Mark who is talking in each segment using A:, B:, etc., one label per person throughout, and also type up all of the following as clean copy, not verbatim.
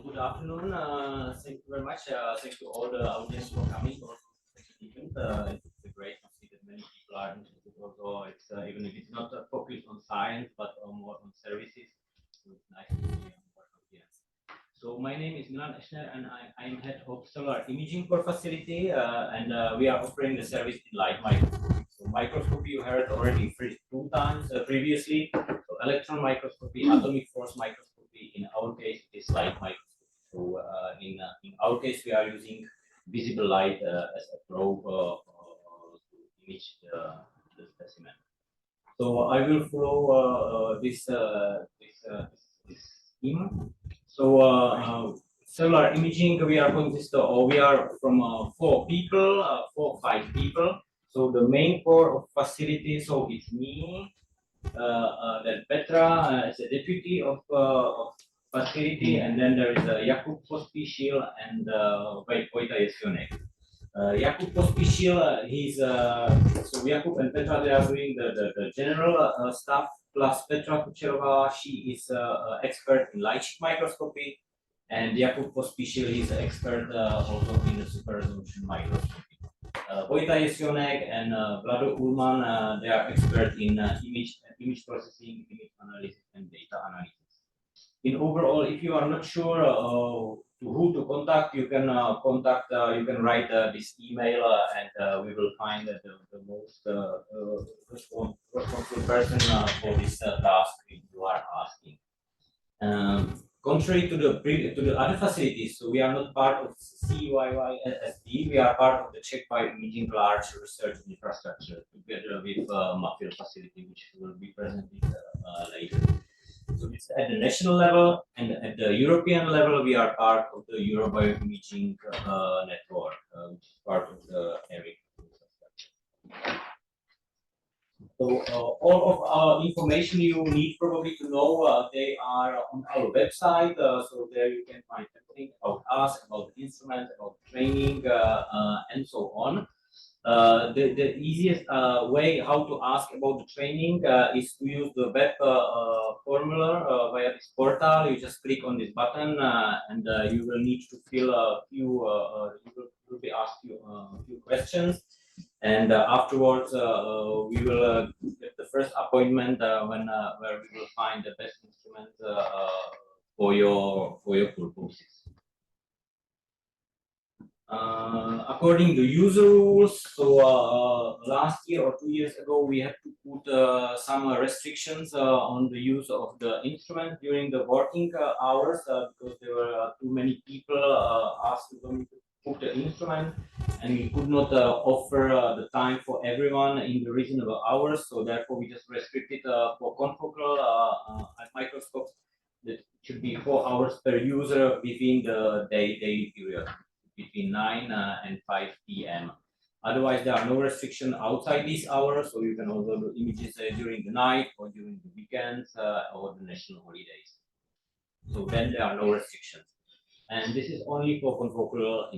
A: Good afternoon. Thank you very much. Thanks to all the audience for coming for this event. It's great to see that many people are interested. Also, it's even if it's not focused on science but more on services. So it's nice to see more audience. So my name is Milan Eschner, and I'm head of cellular imaging core facility, and we are offering the service in light microscopy. So microscopy you heard already two times previously. So electron microscopy, atomic force microscopy. In our case, it is light microscopy. So in our case, we are using visible light as a probe to image the specimen. So I will follow this scheme. So cellular imaging, we are from 5 people. So the main core of facility, so it's me, then Petra as a deputy of facility, and then there is Jakub Pospíšil and Vojta Jesionek. Jakub Pospíšil, so Jakub and Petra, they are doing the general stuff, plus Petra Kučerová, she is expert in light sheet microscopy, and Jakub Pospíšil is an expert also in the super resolution microscopy. Vojta Jesionek and Vlado Ullman, they are expert in image processing, image analysis, and data analysis. In overall, if you are not sure to who to contact, you can you can write this email, and we will find the most responsible person for this task you are asking. Contrary to the other facilities, so we are not part of CYYSD, we are part of the Czech Bioimaging Large Research Infrastructure together with Mafil facility, which will be presented later. So it's at the national level, and at the European level, we are part of the Euro Bioimaging network, which is part of the ERIC infrastructure. So all of our information you need probably to know, they are on our website. So there you can find everything about us, about the instrument, about training, and so on. The easiest way how to ask about the training is to use the web formula via this portal. You just click on this button, and you will need to fill a few. You will be asked a few questions. And afterwards, we will get the first appointment where we will find the best instrument for your purposes. According to user rules, so last year or 2 years ago, we had to put some restrictions on the use of the instrument during the working hours because there were too many people asked to put the instrument, and we could not offer the time for everyone in the reasonable hours. So therefore, we just restricted for confocal microscopes that should be 4 hours per user within the daily period, between 9 and 5 p.m. Otherwise, there are no restrictions outside these hours, so you can also do images during the night or during the weekends or the national holidays. So then there are no restrictions. And this is only for confocal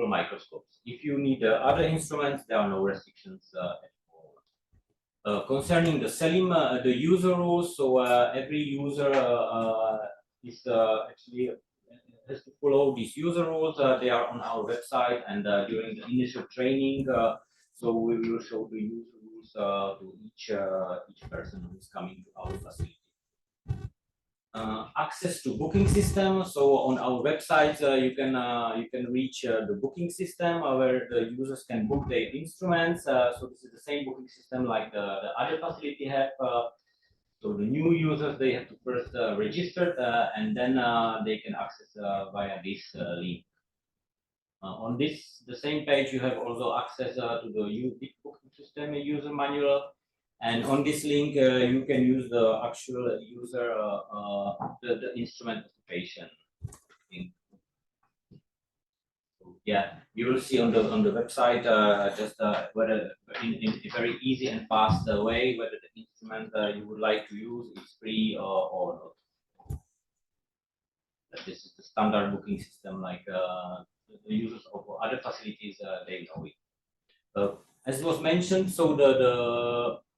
A: microscopes. If you need other instruments, there are no restrictions at all. Concerning the Cellim, the user rules, so every user is actually has to follow these user rules. They are on our website, and during the initial training, so we will show the user rules to each person who is coming to our facility. Access to booking system. So on our website, you can reach the booking system where the users can book their instruments. So this is the same booking system like the other facility have. So the new users, they have to first register, and then they can access via this link. On the same page, you have also access to the booking system user manual. And on this link, you can use the actual user, the instrument of the patient. So, yeah, you will see on the website just whether in a very easy and fast way whether the instrument you would like to use is free or not. This is the standard booking system, like the users of other facilities they know it. As was mentioned, so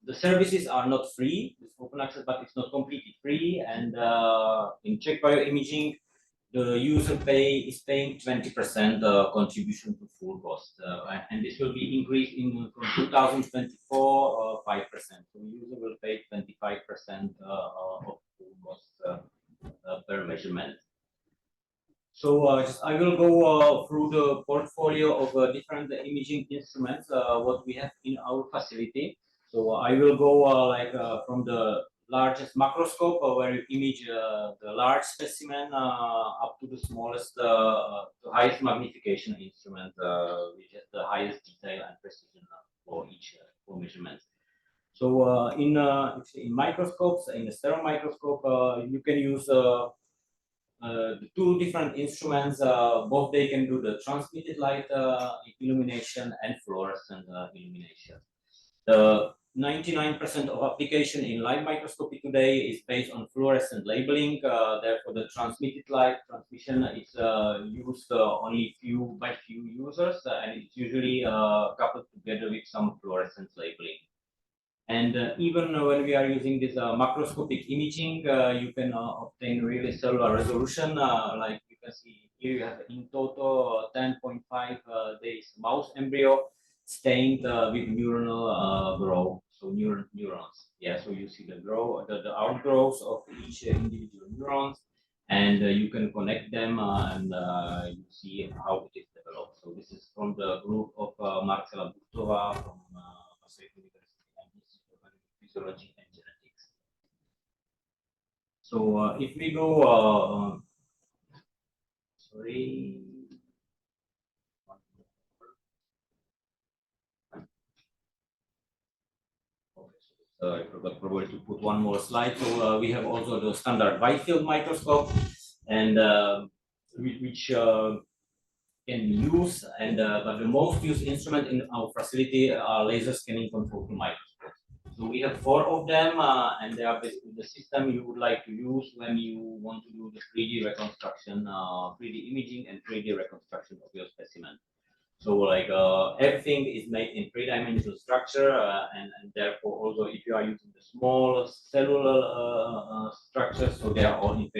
A: the services are not free. It's open access, but it's not completely free. And in Czech Bioimaging, the user is paying 20% contribution to full cost, and this will be increased from 2024 5%. So user will pay 25% of full cost per measurement. So I will go through the portfolio of different imaging instruments what we have in our facility. So I will go from the largest macroscope where you image the large specimen up to the smallest, the highest magnification instrument, which has the highest detail and precision for each for measurement. So in microscopes, in a stereo microscope, you can use the two different instruments. Both they can do the transmitted light illumination and fluorescent illumination. The 99% of application in light microscopy today is based on fluorescent labeling. Therefore, the transmitted light transmission is used only by few users, and it's usually coupled together with some fluorescent labeling. And even when we are using this macroscopic imaging, you can obtain really cellular resolution. Like you can see here, you have in total 10.5 days mouse embryo stained with neuronal growth. So neurons. Yeah, so you see the outgrowths of each individual neurons, and you can connect them and you see how it is developed. So this is from the group of Marcela Buchtova from Physiology and genetics. So if we go, sorry. I forgot probably to put one more slide. So we have also the standard wide field microscope, and which can be used, and but the most used instrument in our facility are laser scanning confocal microscopes. So we have 4 of them, and they are basically the system you would like to use when you want to do the 3D reconstruction, 3D imaging and 3D reconstruction of your specimen. So like everything is made in 3-dimensional structure, and therefore also if you are using the small cellular structures, so they are all in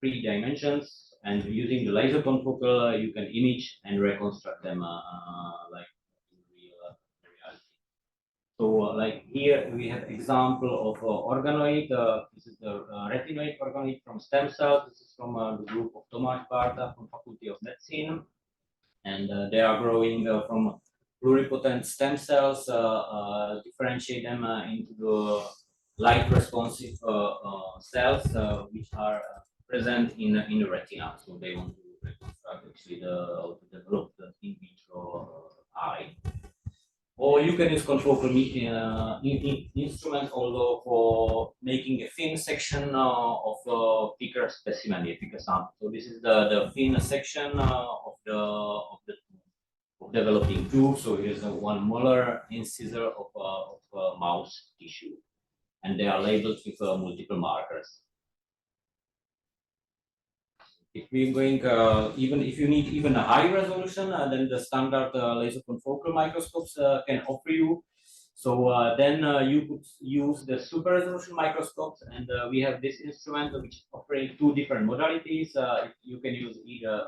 A: 3 dimensions, and using the laser confocal you can image and reconstruct them like in real reality. So like here we have example of organoid. This is the retinoid organoid from stem cells. This is from the group of Tomáš Bárta from Faculty of Medicine, and they are growing from pluripotent stem cells. Differentiate them into the light responsive cells which are present in the retina. So they want to reconstruct actually to develop the in vitro eye. Or you can use confocal instrument also for making a thin section of a thicker specimen, a thicker sample. So this is the thin section of developing tube. So here's a 1 molar incisor of mouse tissue, and they are labeled with multiple markers. If we're going, even if you need even a high resolution, then the standard laser confocal microscopes can offer you. So then you could use the super resolution microscopes, and we have this instrument which is offering 2 different modalities. You can use either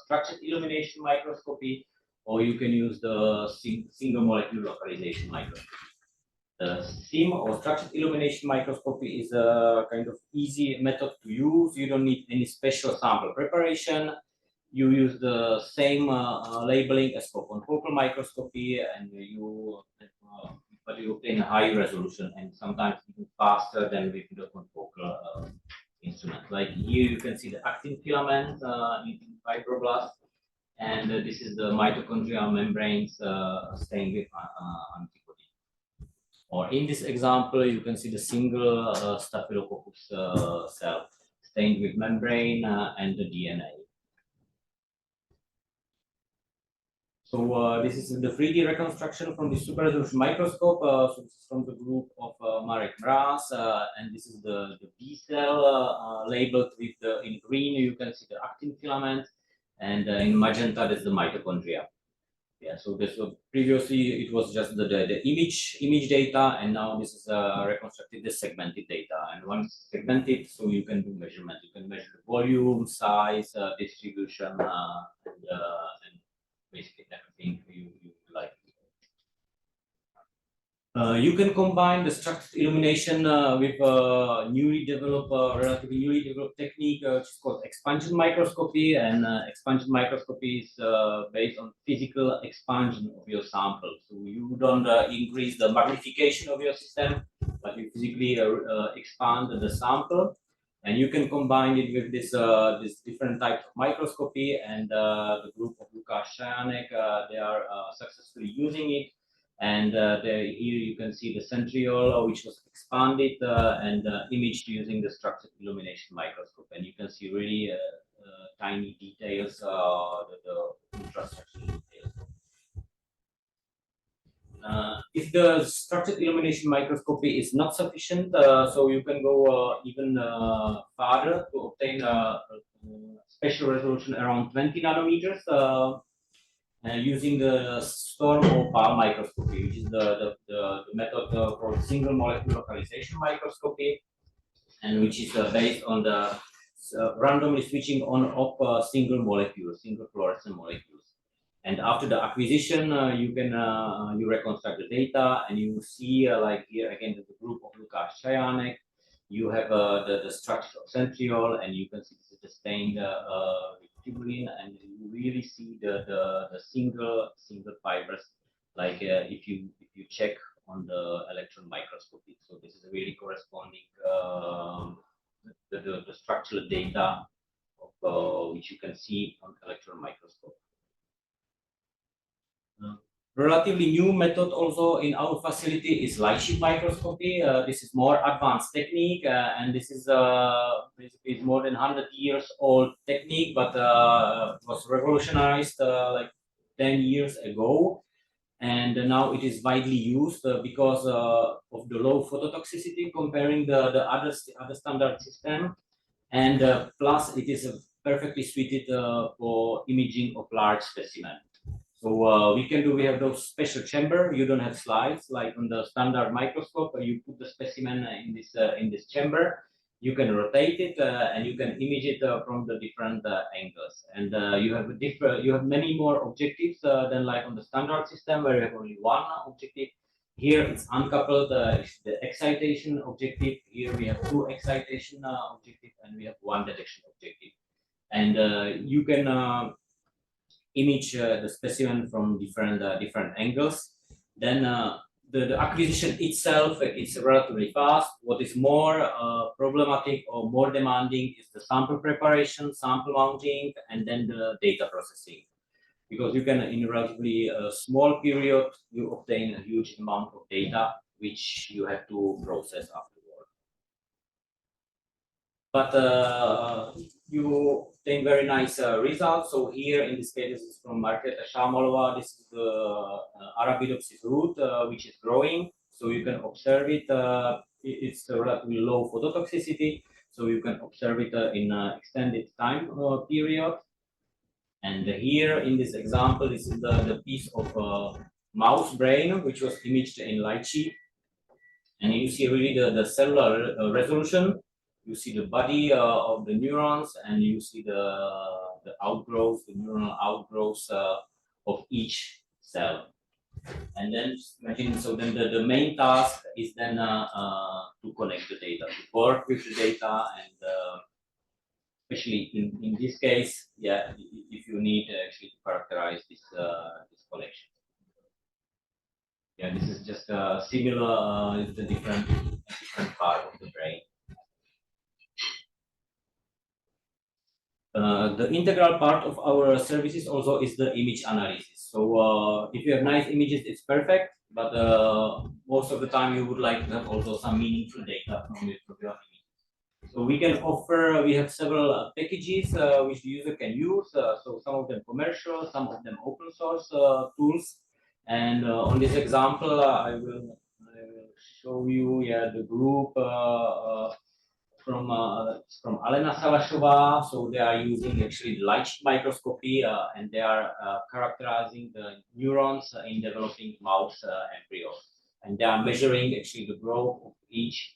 A: structured illumination microscopy, or you can use the single molecule localization microscopy. The SIM or structured illumination microscopy is a kind of easy method to use. You don't need any special sample preparation. You use the same labeling as for confocal microscopy, and but you obtain a high resolution and sometimes even faster than with the confocal instrument. Like here, you can see the actin filament in fibroblasts, and this is the mitochondrial membranes stained with antibody. Or in this example, you can see the single staphylococcus cell stained with membrane and the DNA. So this is the 3D reconstruction from the super resolution microscope. So this is from the group of Marek Mraz, and this is the B cell labeled with in green. You can see the actin filament, and in magenta, that's the mitochondria. Yeah, so this previously it was just the image data, and now this is reconstructed the segmented data. And once segmented, so you can do measurement. You can measure the volume, size, distribution, and basically everything you like. You can combine the structured illumination with relatively newly developed technique, which is called expansion microscopy. And expansion microscopy is based on physical expansion of your sample. So you don't increase the magnification of your system, but you physically expand the sample. And you can combine it with this different types of microscopy. And the group of Lukáš Šajánek, they are successfully using it. And here you can see the centriole, which was expanded and imaged using the structured illumination microscope. And you can see really tiny details, the infrastructure details. If the structured illumination microscopy is not sufficient, so you can go even farther to obtain a special resolution around 20 nanometers. Using the storm or PAL microscopy, which is the method for single molecule localization microscopy, and which is based on the randomly switching on of single molecules, single fluorescent molecules. And after the acquisition, you can you reconstruct the data, and you see like here again the group of Lukáš Šajánek. You have the structure of centriole, and you can see this is the stained tubulin, and you really see the single fibers, like if you check on the electron microscopy. So this is really corresponding the structural data of which you can see on electron microscope. Relatively new method also in our facility is light sheet microscopy. This is more advanced technique, and this is basically more than 100 years old technique, but was revolutionized like 10 years ago. And now it is widely used because of the low phototoxicity comparing the other standard system. And plus it is perfectly suited for imaging of large specimens. So we have those special chamber. You don't have slides like on the standard microscope. You put the specimen in this chamber. You can rotate it and you can image it from the different angles. And you have many more objectives than like on the standard system where you have only one objective. Here it's uncoupled. It's the excitation objective. Here we have two excitation objectives, and we have one detection objective. And you can image the specimen from different angles. Then the acquisition itself is relatively fast. What is more problematic or more demanding is the sample preparation, sample mounting, and then the data processing. Because you can, in a relatively small period, you obtain a huge amount of data, which you have to process afterward. But you obtain very nice results. So here, in this case, this is from Markéta Šámalová. This is the Arabidopsis root, which is growing. So you can observe it. It's a relatively low phototoxicity. So you can observe it in an extended time period. And here, in this example, this is the piece of mouse brain, which was imaged in light sheet. And you see really the cellular resolution. You see the body of the neurons, and you see the outgrowth, the neuronal outgrowths of each cell. And then imagine, so then the main task is then to connect the data, to work with the data, and especially in this case, yeah, if you need actually to characterize this collection. Yeah, this is just similar, the different part of the brain. The integral part of our services also is the image analysis. So if you have nice images, it's perfect, but most of the time you would like to have also some meaningful data from your image. So we can offer, we have several packages which the user can use. So some of them commercial, some of them open source tools. And on this example, I will show you the group from Alena Salasova. So they are using actually light microscopy, and they are characterizing the neurons in developing mouse embryos, and they are measuring actually the growth of each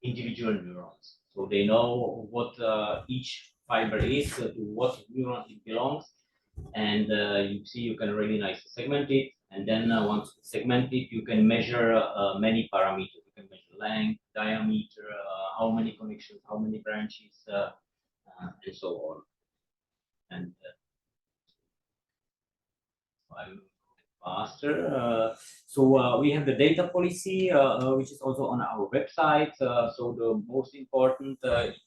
A: individual neurons. So they know what each fiber is, to what neuron it belongs, and you see you can really nicely segment it. And then once segmented, you can measure many parameters. You can measure length, diameter, how many connections, how many branches, and so on. And I'm faster. So we have the data policy, which is also on our website. So the most important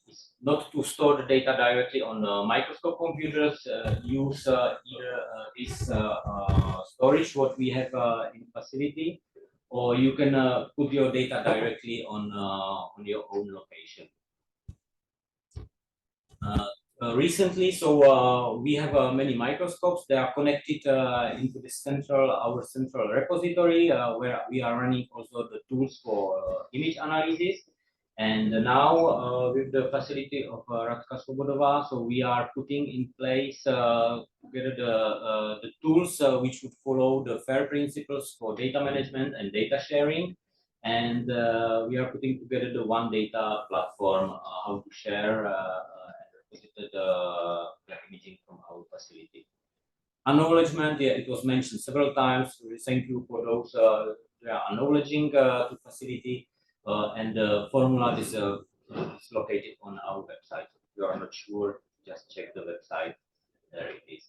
A: is not to store the data directly on microscope computers. Use either this storage what we have in facility, or you can put your data directly on your own location. Recently, so we have many microscopes. They are connected into the our central repository, where we are running also the tools for image analysis. And now with the facility of Radka Svobodova, so we are putting in place together the tools which would follow the FAIR principles for data management and data sharing. And we are putting together the one data platform, how to share the imaging from our facility. Acknowledgement, yeah, it was mentioned several times. Thank you for those acknowledging the facility, and the formula is located on our website. If you are not sure, just check the website. There it is.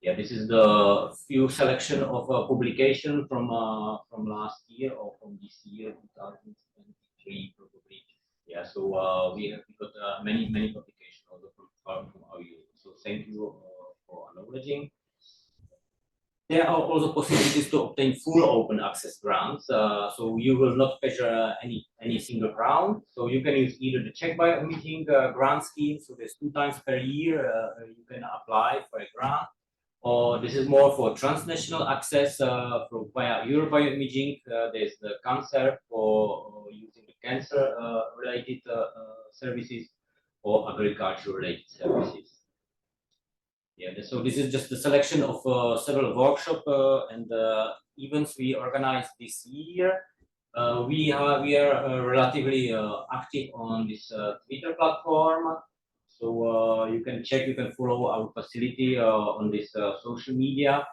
A: Yeah, this is the few selection of publication from last year or from this year, 2023 probably. Yeah, so we got many publications also from our users. So thank you for acknowledging. There are also possibilities to obtain full open access grants. So you will not measure any single round. So you can use either the Czech bioimaging grant scheme. So there's 2 times per year you can apply for a grant. Or this is more for transnational access via Eurobioimaging. There's the cancer for using the cancer related services, or agriculture related services. Yeah, so this is just a selection of several workshops and events we organized this year. We are relatively active on this Twitter platform. So you can check, you can follow our facility on this social media.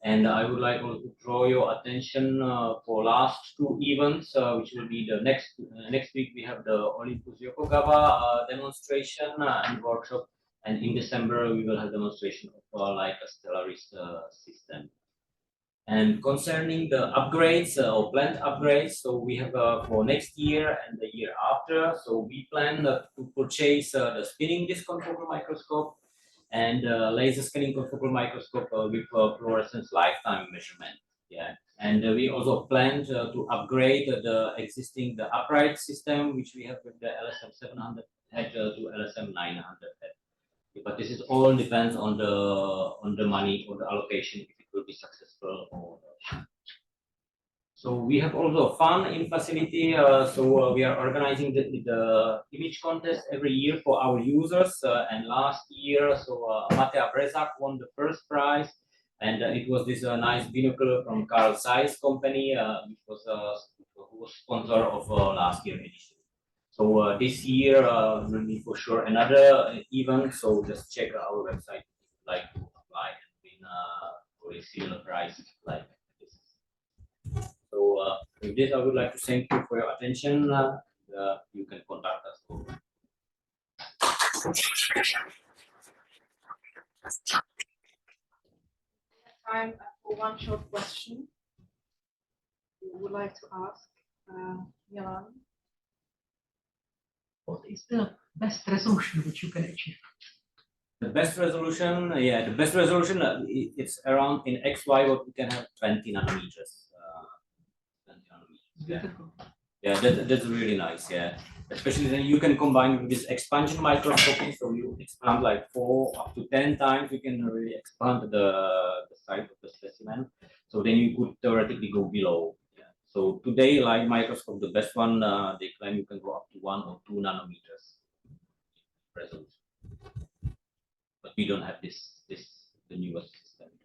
A: And I would like to draw your attention for last 2 events, which will be the next week. We have the Olympus Yokogawa demonstration and workshop. And in December, we will have demonstration of Leica Stellaris system. And concerning the upgrades or planned upgrades, so we have for next year and the year after. So we plan to purchase the spinning disc confocal microscope and laser scanning confocal microscope with fluorescence lifetime measurement. Yeah, and we also plan to upgrade the upright system, which we have with the LSM 700 head to LSM 900 head. But this is all depends on the money or the allocation, if it will be successful or not. So we have also fun in facility. So we are organizing the image contest every year for our users. And last year, so Matea Brezak won the first prize, and it was this nice binocular from Carl Zeiss company, which was who was sponsor of last year edition. So this year will be for sure another event. So just check our website if you would like to apply and win for a similar prize like this. So with this, I would like to thank you for your attention. You can contact us.
B: Time for one short question. You would like to ask Milan?
C: What is the best resolution which you can achieve?
A: The best resolution, yeah, the best resolution, it's around in XY what we can have 20 nanometers. 20 nanometers. Yeah, that's really nice. Yeah, especially then you can combine with this expansion microscopy. So you expand like 4 up to 10 times. You can really expand the size of the specimen. So then you could theoretically go below. So today, light microscope, the best one, they claim you can go up to 1 or 2 nanometers. resolution. But we don't have the newest system.